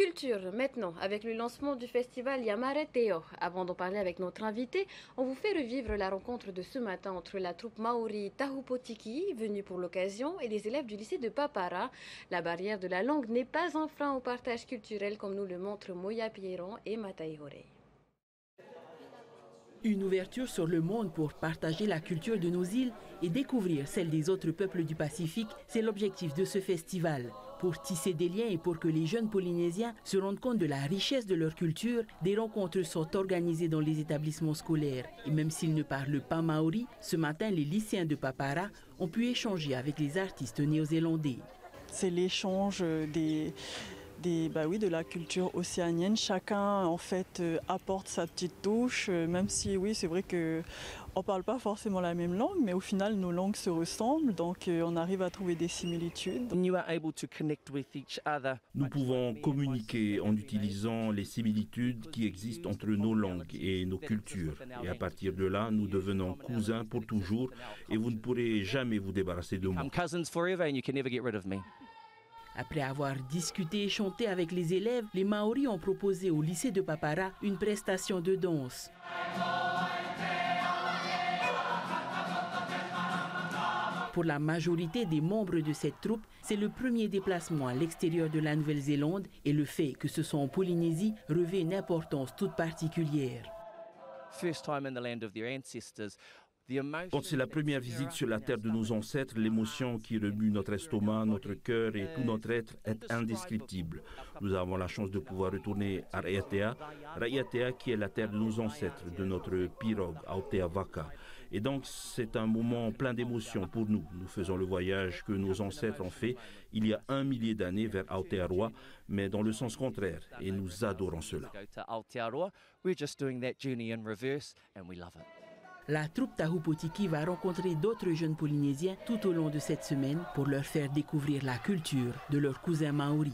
Culture, maintenant, avec le lancement du festival Yamareteo. Avant d'en parler avec notre invité, on vous fait revivre la rencontre de ce matin entre la troupe maori Tahupotiki, venue pour l'occasion, et les élèves du lycée de Papara. La barrière de la langue n'est pas un frein au partage culturel, comme nous le montrent Moya Pierron et Matai Horei. Une ouverture sur le monde pour partager la culture de nos îles et découvrir celle des autres peuples du Pacifique, c'est l'objectif de ce festival. Pour tisser des liens et pour que les jeunes Polynésiens se rendent compte de la richesse de leur culture, des rencontres sont organisées dans les établissements scolaires. Et même s'ils ne parlent pas maori, ce matin, les lycéens de Papara ont pu échanger avec les artistes néo-zélandais. C'est l'échange de la culture océanienne. Chacun en fait apporte sa petite touche, même si oui c'est vrai qu'on ne parle pas forcément la même langue, mais au final nos langues se ressemblent, donc on arrive à trouver des similitudes. Nous pouvons communiquer en utilisant les similitudes qui existent entre nos langues et nos cultures. Et à partir de là, nous devenons cousins pour toujours et vous ne pourrez jamais vous débarrasser de moi. Après avoir discuté et chanté avec les élèves, les Maoris ont proposé au lycée de Papara une prestation de danse. Pour la majorité des membres de cette troupe, c'est le premier déplacement à l'extérieur de la Nouvelle-Zélande et le fait que ce soit en Polynésie revêt une importance toute particulière. Quand c'est la première visite sur la terre de nos ancêtres, l'émotion qui remue notre estomac, notre cœur et tout notre être est indescriptible. Nous avons la chance de pouvoir retourner à Raiatea qui est la terre de nos ancêtres, de notre pirogue, Aotearoa. Et donc c'est un moment plein d'émotions pour nous. Nous faisons le voyage que nos ancêtres ont fait il y a 1 millier d'années vers Aotearoa, mais dans le sens contraire, et nous adorons cela. La troupe Tahupotiki va rencontrer d'autres jeunes Polynésiens tout au long de cette semaine pour leur faire découvrir la culture de leurs cousins maoris.